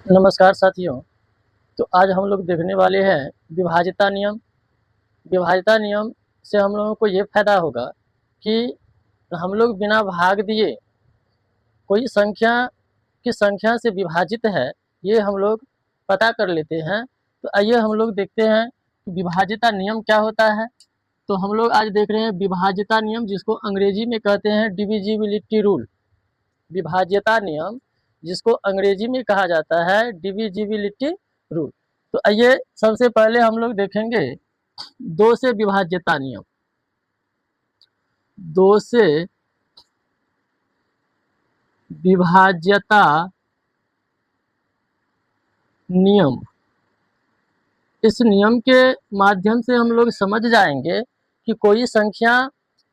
नमस्कार साथियों। तो आज हम लोग देखने वाले हैं विभाज्यता नियम। विभाज्यता नियम से हम लोगों को ये फ़ायदा होगा कि हम लोग बिना भाग दिए कोई संख्या किस संख्या से विभाजित है, ये हम लोग पता कर लेते हैं। तो आइए हम लोग देखते हैं कि विभाज्यता नियम क्या होता है। तो हम लोग आज देख रहे हैं विभाज्यता नियम, जिसको अंग्रेजी में कहते हैं डिविजिबिलिटी रूल। विभाज्यता नियम, जिसको अंग्रेजी में कहा जाता है डिविजिबिलिटी रूल। तो आइए सबसे पहले हम लोग देखेंगे दो से विभाज्यता नियम। दो से विभाज्यता नियम, इस नियम के माध्यम से हम लोग समझ जाएंगे कि कोई संख्या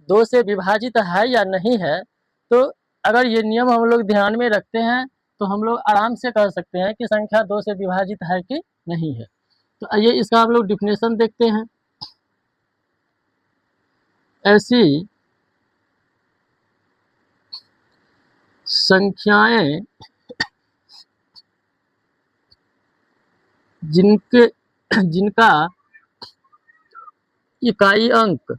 दो से विभाजित है या नहीं है। तो अगर ये नियम हम लोग ध्यान में रखते हैं तो हम लोग आराम से कह सकते हैं कि संख्या दो से विभाजित है कि नहीं है। तो आइए इसका हम लोग डिफिनेशन देखते हैं। ऐसी संख्याएं जिनका इकाई अंक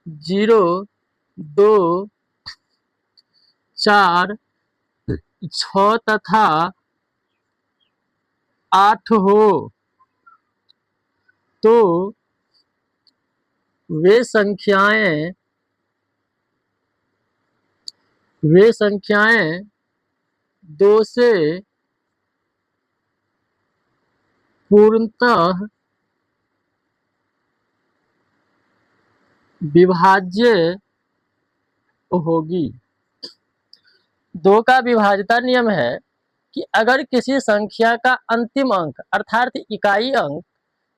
0, 2, 4, 6 तथा 8 हो तो वे संख्याएं दो से पूर्णतः विभाज्य होगी। दो का विभाज्यता नियम है कि अगर किसी संख्या का अंतिम अंक अर्थात इकाई अंक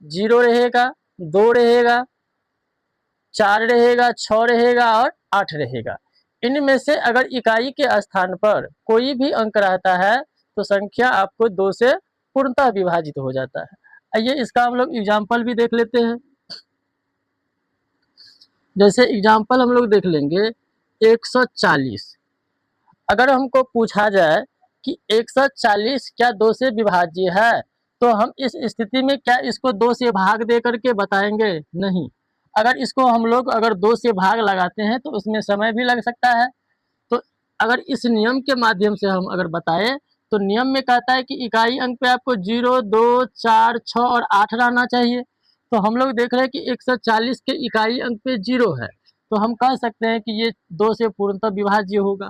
0 रहेगा, 2 रहेगा, 4 रहेगा, 6 रहेगा और 8 रहेगा, इनमें से अगर इकाई के स्थान पर कोई भी अंक रहता है तो संख्या आपको 2 से पूर्णतः विभाजित हो जाता है। आइए इसका हम लोग एग्जाम्पल भी देख लेते हैं। जैसे एग्जाम्पल हम लोग देख लेंगे 140। अगर हमको पूछा जाए कि 140 क्या 2 से विभाज्य है, तो हम इस स्थिति में क्या इसको 2 से भाग दे करके बताएंगे? नहीं। अगर इसको हम लोग 2 से भाग लगाते हैं तो उसमें समय भी लग सकता है। तो अगर इस नियम के माध्यम से हम अगर बताएं तो नियम में कहता है कि इकाई अंक पे आपको 0, 2, 4, 6 और 8 रहना चाहिए। तो हम लोग देख रहे हैं कि 140 के इकाई अंक पे 0 है, तो हम कह सकते हैं कि ये 2 से पूर्णतः विभाज्य होगा।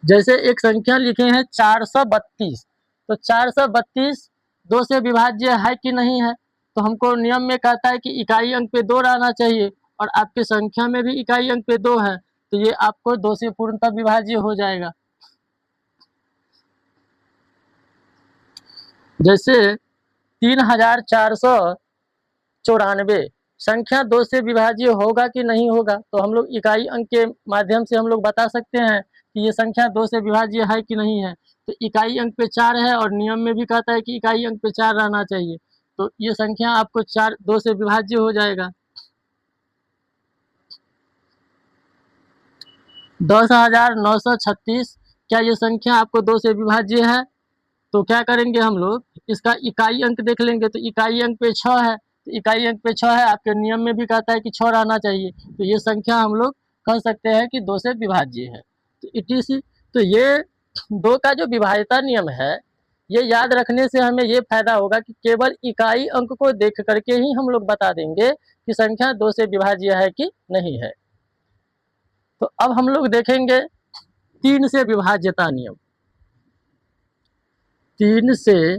जैसे एक संख्या लिखे हैं 432, तो 432 2 से विभाज्य है कि नहीं है? तो हमको नियम में कहता है कि इकाई अंक पे 2 रहना चाहिए और आपकी संख्या में भी इकाई अंक पे 2 है, तो ये आपको 2 से पूर्णतः विभाज्य हो जाएगा। जैसे 3494 संख्या 2 से विभाज्य होगा कि नहीं होगा? तो हम लोग इकाई अंक के माध्यम से हम लोग बता सकते हैं कि ये संख्या 2 से विभाज्य है कि नहीं है। तो इकाई अंक पे 4 है और नियम में भी कहता है कि इकाई अंक पे 4 रहना चाहिए, तो ये संख्या आपको 2 से विभाज्य हो जाएगा। 10,936 क्या ये संख्या आपको 2 से विभाज्य है? तो क्या करेंगे हम लोग, इसका इकाई अंक देख लेंगे। तो इकाई अंक पे 6 है, तो इकाई अंक पे 6 है, आपके नियम में भी कहता है कि 6 रहना चाहिए, तो ये संख्या हम लोग कह सकते हैं कि 2 से विभाज्य है। तो इटीसी, तो ये 2 का जो विभाज्यता नियम है, ये याद रखने से हमें ये फायदा होगा कि केवल इकाई अंक को देख करके ही हम लोग बता देंगे कि संख्या 2 से विभाज्य है कि नहीं है। तो अब हम लोग देखेंगे 3 से विभाज्यता नियम। 3 से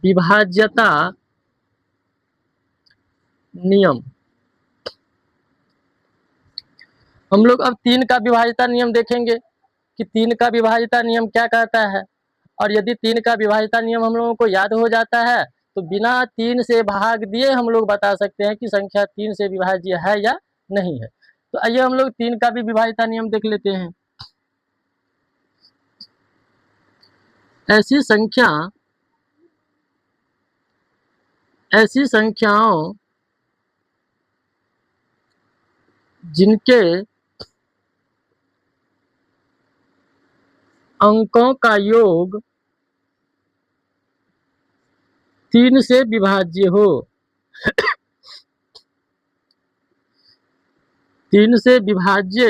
विभाज्यता नियम, हम लोग अब 3 का विभाज्यता नियम देखेंगे कि 3 का विभाज्यता नियम क्या कहता है। और यदि 3 का विभाज्यता नियम हम लोगों को याद हो जाता है तो बिना 3 से भाग दिए हम लोग बता सकते हैं कि संख्या 3 से विभाज्य है या नहीं है। तो आइए हम लोग 3 का भी विभाज्यता नियम देख लेते हैं। ऐसी संख्याओं जिनके अंकों का योग 3 से विभाज्य हो। 3 से विभाज्य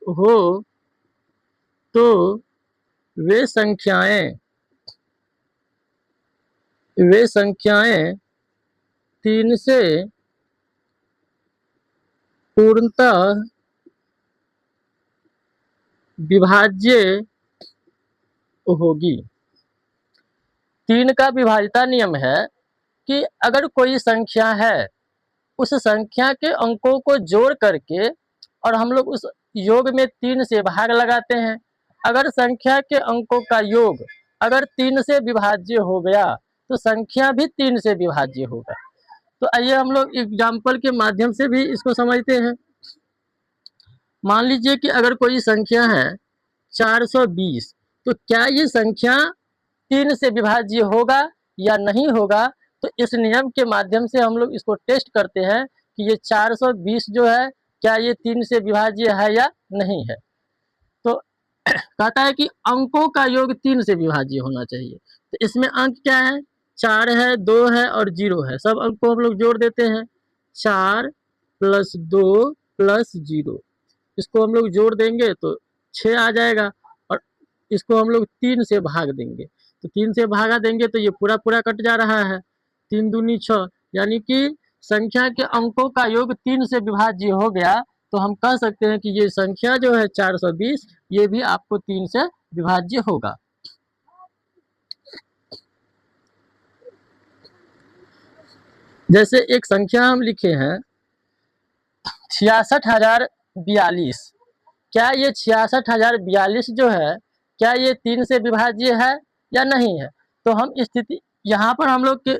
हो तो वे संख्याएं 3 से पूर्णतः विभाज्य होगी। 3 का विभाज्यता नियम है कि अगर कोई संख्या है, उस संख्या के अंकों को जोड़ करके और हम लोग उस योग में 3 से भाग लगाते हैं। अगर संख्या के अंकों का योग अगर 3 से विभाज्य हो गया तो संख्या भी 3 से विभाज्य होगा। तो आइए हम लोग एग्जाम्पल के माध्यम से भी इसको समझते हैं। मान लीजिए कि अगर कोई संख्या है 420, तो क्या ये संख्या 3 से विभाज्य होगा या नहीं होगा? तो इस नियम के माध्यम से हम लोग इसको टेस्ट करते हैं कि ये 420 जो है क्या ये 3 से विभाज्य है या नहीं है। तो कहता है कि अंकों का योग 3 से विभाज्य होना चाहिए। तो इसमें अंक क्या है? 4 है, 2 है और 0 है। सब अंक को हम लोग जोड़ देते हैं। 4 + 2 + 0, इसको हम लोग जोड़ देंगे तो 6 आ जाएगा और इसको हम लोग 3 से भाग देंगे। तो 3 से भागा देंगे तो ये पूरा पूरा कट जा रहा है। 3 दूनी 6, यानी कि संख्या के अंकों का योग 3 से विभाज्य हो गया। तो हम कह सकते हैं कि ये संख्या जो है 420, ये भी आपको 3 से विभाज्य होगा। जैसे एक संख्या हम लिखे हैं 66,042, क्या ये 66,042 जो है क्या ये 3 से विभाज्य है या नहीं है? तो हम स्थिति यहाँ पर हम लोग के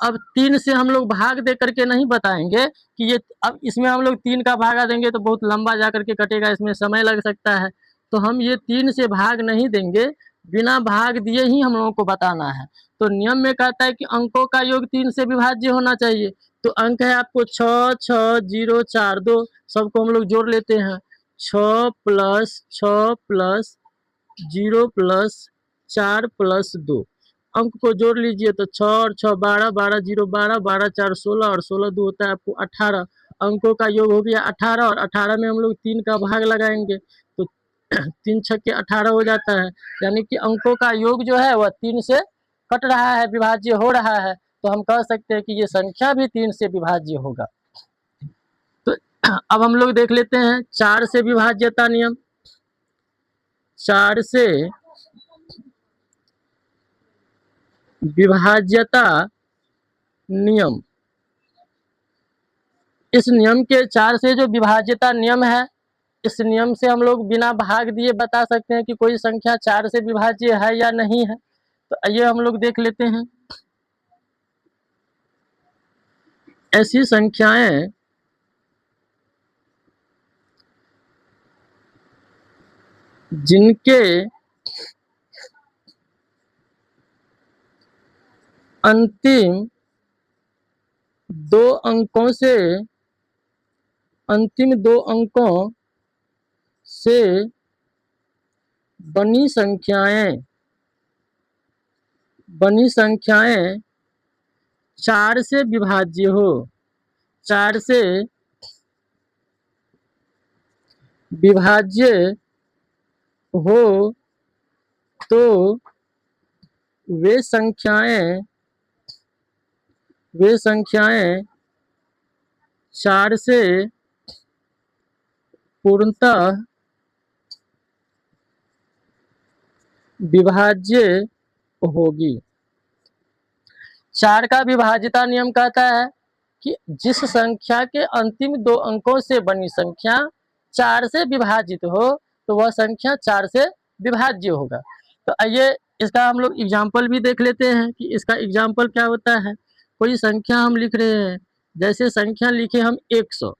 अब 3 से हम लोग भाग दे करके नहीं बताएंगे कि ये, अब इसमें हम लोग 3 का भागा देंगे तो बहुत लंबा जा करके कटेगा, इसमें समय लग सकता है। तो हम ये 3 से भाग नहीं देंगे, बिना भाग दिए ही हम लोगों को बताना है। तो नियम में कहता है कि अंकों का योग 3 से विभाज्य होना चाहिए। तो अंक है आपको 6, 6, 0, 4, 2, सबको हम लोग जोड़ लेते हैं। 6 + 6 + 0 + 4 + 2, अंक को जोड़ लीजिए तो 6 और 6 12, 12 0 12, 12 4 16 और 16 2 होता है आपको 18। अंकों का योग हो गया 18 और 18 में हम लोग 3 का भाग लगाएंगे तो 3 छक्के 18 हो जाता है। यानी कि अंकों का योग जो है वह 3 से कट रहा है, विभाज्य हो रहा है। तो हम कह सकते हैं कि ये संख्या भी 3 से विभाज्य होगा। तो अब हम लोग देख लेते हैं 4 से विभाज्यता नियम। 4 से विभाज्यता नियम, इस नियम के 4 से जो विभाज्यता नियम है, इस नियम से हम लोग बिना भाग दिए बता सकते हैं कि कोई संख्या 4 से विभाज्य है या नहीं है। तो आइए हम लोग देख लेते हैं। ऐसी संख्याएं जिनके अंतिम 2 अंकों से अंतिम 2 अंकों से बनी संख्याएं 4 से विभाज्य हो, 4 से विभाज्य हो तो वे संख्याएं 4 से पूर्णतः विभाज्य होगी। 4 का विभाज्यता नियम कहता है कि जिस संख्या के अंतिम 2 अंकों से बनी संख्या 4 से विभाजित हो तो वह संख्या 4 से विभाज्य होगा। तो आइए इसका हम लोग एग्जाम्पल भी देख लेते हैं कि इसका एग्जाम्पल क्या होता है। कोई संख्या हम लिख रहे हैं, जैसे संख्या लिखे हम 100,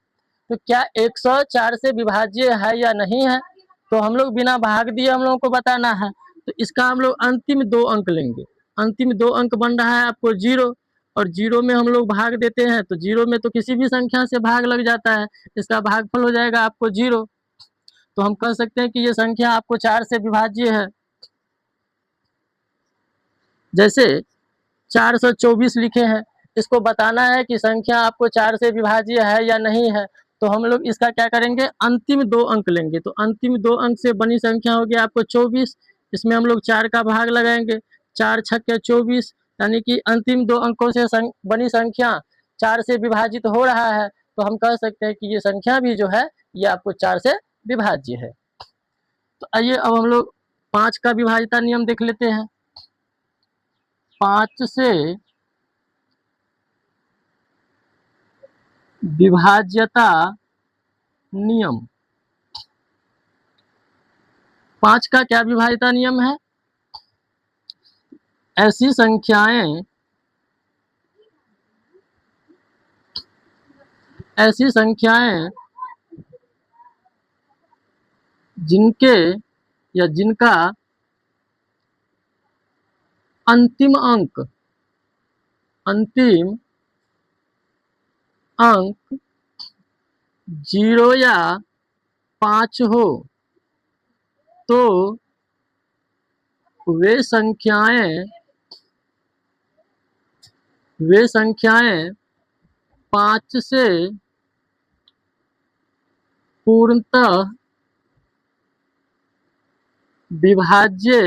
तो क्या 100 4 से विभाज्य है या नहीं है? तो हम लोग बिना भाग दिए हम लोगों को बताना है। तो इसका हम लोग अंतिम 2 अंक लेंगे। अंतिम 2 अंक बन रहा है आपको 0 और जीरो में हम लोग भाग देते हैं, तो जीरो में तो किसी भी संख्या से भाग लग जाता है, इसका भागफल हो जाएगा आपको जीरो। तो हम कह सकते हैं कि ये संख्या आपको 4 से विभाज्य है। जैसे 424 लिखे हैं, इसको बताना है कि संख्या आपको 4 से विभाज्य है या नहीं है, तो हम लोग इसका क्या करेंगे, अंतिम 2 अंक लेंगे। तो अंतिम 2 अंक से बनी संख्या हो गया आपको 24, इसमें हम लोग 4 का भाग लगाएंगे, 4 छक्के 24, यानी कि अंतिम 2 अंकों से बनी संख्या 4 से विभाजित हो रहा है, तो हम कह सकते हैं कि ये संख्या भी जो है ये आपको 4 से विभाज्य है। तो आइए अब हम लोग 5 का विभाज्यता नियम देख लेते हैं। 5 से विभाज्यता नियम, 5 का क्या विभाज्यता नियम है, ऐसी संख्याएं जिनके या जिनका अंतिम अंक 0 या 5 हो, तो वे संख्याएं 5 से पूर्णतः विभाज्य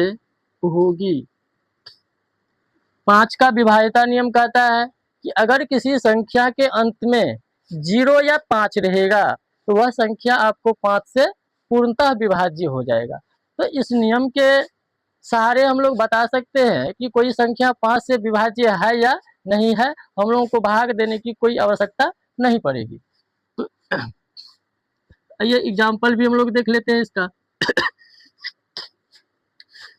होगी। 5 का विभाज्यता नियम कहता है कि अगर किसी संख्या के अंत में 0 या 5 रहेगा, तो वह संख्या आपको 5 से पूर्णतः विभाज्य हो जाएगा। तो इस नियम के सहारे हम लोग बता सकते हैं कि कोई संख्या 5 से विभाज्य है या नहीं है, हम लोगों को भाग देने की कोई आवश्यकता नहीं पड़ेगी। तो ये एग्जाम्पल भी हम लोग देख लेते हैं इसका।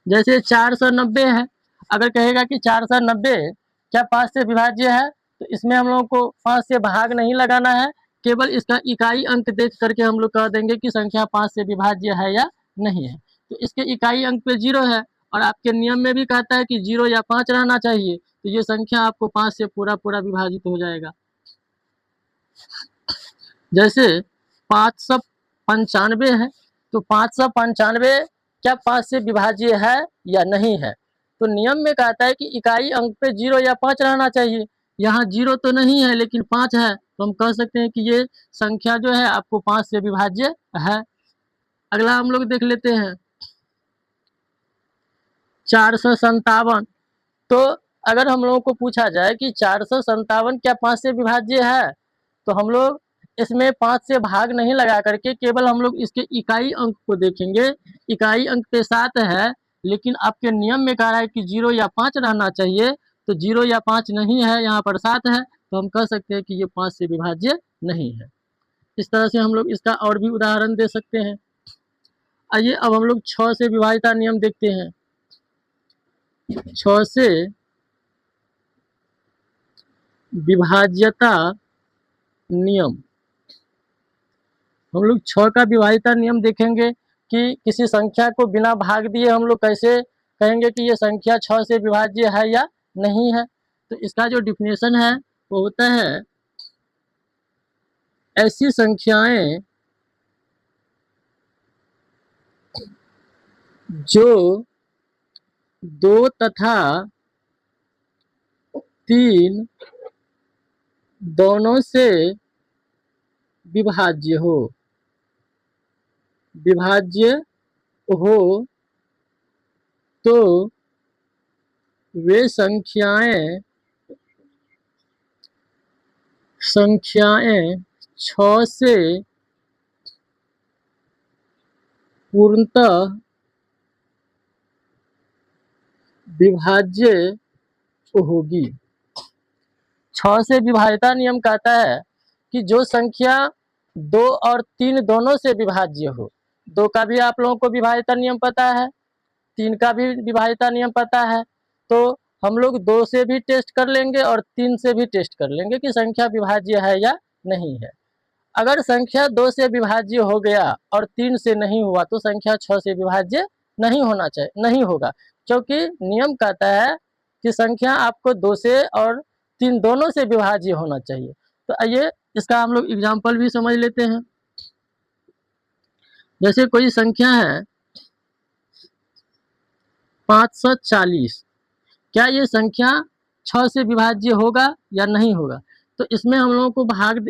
जैसे 490 है, अगर कहेगा कि 490 क्या 5 से विभाज्य है, तो इसमें हम लोगों को 5 से भाग नहीं लगाना है, केवल इसका इकाई अंक देख करके हम लोग कह देंगे कि संख्या 5 से विभाज्य है या नहीं है। तो इसके इकाई अंक पे 0 है, और आपके नियम में भी कहता है कि 0 या 5 रहना चाहिए, तो ये संख्या आपको 5 से पूरा विभाजित हो जाएगा। जैसे 595 है, तो 595 क्या 5 से विभाज्य है या नहीं है, तो नियम में कहता है कि इकाई अंक पे 0 या 5 रहना चाहिए। यहाँ 0 तो नहीं है लेकिन 5 है, तो हम कह सकते हैं कि ये संख्या जो है आपको 5 से विभाज्य है। अगला हम लोग देख लेते हैं 457। तो अगर हम लोगों को पूछा जाए कि 457 क्या 5 से विभाज्य है, तो हम लोग इसमें 5 से भाग नहीं लगा करके केवल हम लोग इसके इकाई अंक को देखेंगे। इकाई अंक पे 7 है, लेकिन आपके नियम में कह रहा है कि 0 या 5 रहना चाहिए, तो 0 या 5 नहीं है, यहाँ पर 7 है, तो हम कह सकते हैं कि ये 5 से विभाज्य नहीं है। इस तरह से हम लोग इसका और भी उदाहरण दे सकते हैं। आइए अब हम लोग 6 से विभाज्यता नियम देखते हैं। 6 से विभाज्यता नियम, हम लोग 6 का विभाज्यता नियम देखेंगे कि किसी संख्या को बिना भाग दिए हम लोग कैसे कहेंगे कि ये संख्या 6 से विभाज्य है या नहीं है। तो इसका जो डिफिनेशन है वो होता है, ऐसी संख्याएं जो 2 तथा 3 दोनों से विभाज्य हो तो वे संख्याएं 6 से पूर्णतः विभाज्य होगी। 6 से विभाज्यता नियम कहता है कि जो संख्या 2 और 3 दोनों से विभाज्य हो, 2 का भी आप लोगों को विभाज्यता नियम पता है, 3 का भी विभाज्यता नियम पता है, तो हम लोग 2 से भी टेस्ट कर लेंगे और 3 से भी टेस्ट कर लेंगे कि संख्या विभाज्य है या नहीं है। अगर संख्या 2 से विभाज्य हो गया और 3 से नहीं हुआ, तो संख्या 6 से विभाज्य नहीं होना चाहिए, नहीं होगा, क्योंकि नियम कहता है कि संख्या आपको 2 से और 3 दोनों से विभाज्य होना चाहिए। तो आइए इसका हम लोग एग्जाम्पल भी समझ लेते हैं। जैसे कोई संख्या है 540, क्या ये संख्या 6 से विभाज्य होगा या नहीं होगा? तो इसमें हम लोगों को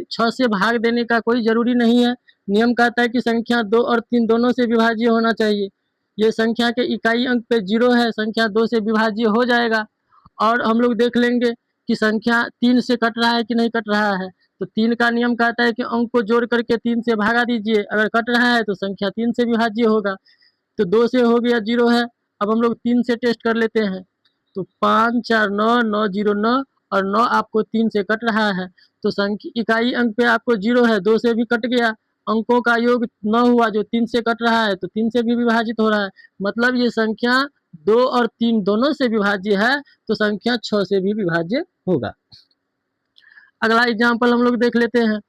6 से भाग देने का कोई ज़रूरी नहीं है। नियम कहता है कि संख्या 2 और 3 दोनों से विभाज्य होना चाहिए। ये संख्या के इकाई अंक पे 0 है, संख्या 2 से विभाज्य हो जाएगा। और हम लोग देख लेंगे कि संख्या 3 से कट रहा है कि नहीं कट रहा है। तो 3 का नियम कहता है कि अंक को जोड़ करके 3 से भागा दीजिए, अगर कट रहा है तो संख्या 3 से विभाज्य होगा। तो 2 से हो गया 0 है। अब हम लोग 3 से टेस्ट कर लेते हैं। तो 5 4 9 9 0 9 और 9 आपको 3 से कट रहा है। तो संख्या इकाई अंक पे आपको 0 है, 2 से भी कट गया। अंकों का योग 9 हुआ जो 3 से कट रहा है, तो 3 से भी विभाजित हो रहा है। मतलब ये संख्या 2 और 3 दोनों से विभाज्य है, तो संख्या 6 से भी विभाज्य होगा। अगला एग्जाम्पल हम लोग देख लेते हैं।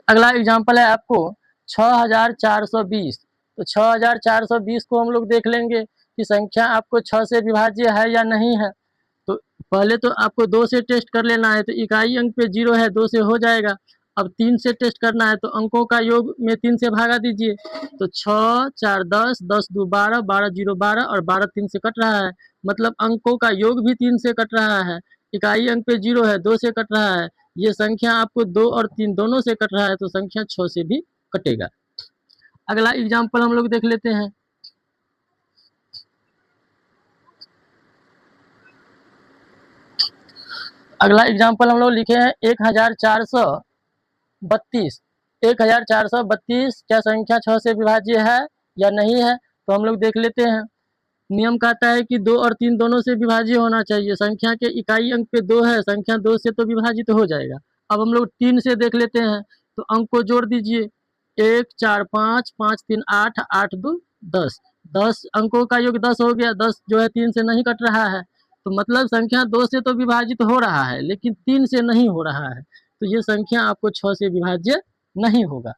अगला एग्जाम्पल है आपको 6420। तो 6420 को हम लोग देख लेंगे कि संख्या आपको 6 से विभाज्य है या नहीं है। तो पहले तो आपको 2 से टेस्ट कर लेना है। तो इकाई अंक पे 0 है, 2 से हो जाएगा। अब 3 से टेस्ट करना है, तो अंकों का योग में 3 से भागा दीजिए। तो 6 4 10 10 2 12 12 0 12 और 12 3 से कट रहा है। मतलब अंकों का योग भी 3 से कट रहा है। इकाई अंक पे 0 है, 2 से कट रहा है। ये संख्या आपको 2 और 3 दोनों से कट रहा है, तो संख्या 6 से भी कटेगा। अगला एग्जाम्पल हम लोग देख लेते हैं। अगला एग्जाम्पल हम लोग लिखे हैं 1432। 1432 क्या संख्या 6 से विभाज्य है या नहीं है? तो हम लोग देख लेते हैं। नियम कहता है कि 2 और 3 दोनों से विभाज्य होना चाहिए। संख्या के इकाई अंक पे 2 है, संख्या 2 से तो विभाजित हो जाएगा। अब हम लोग 3 से देख लेते हैं। तो अंक को जोड़ दीजिए। 1 4 5 5 3 8 8 2 10। 10 अंकों का योग 10 हो गया। 10 जो है 3 से नहीं कट रहा है। तो मतलब संख्या 2 से तो विभाजित हो रहा है, लेकिन 3 से नहीं हो रहा है। तो ये संख्या आपको 6 से विभाज्य नहीं होगा।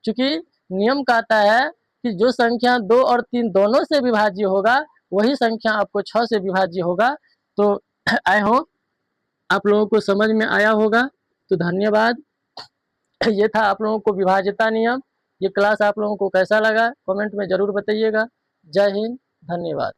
चूंकि नियम कहता है कि जो संख्या 2 और 3 दोनों से विभाज्य होगा, वही संख्या आपको 6 से विभाज्य होगा। तो आई होप आप लोगों को समझ में आया होगा। तो धन्यवाद। ये था आप लोगों को विभाज्यता नियम। ये क्लास आप लोगों को कैसा लगा कमेंट में ज़रूर बताइएगा। जय हिंद, धन्यवाद।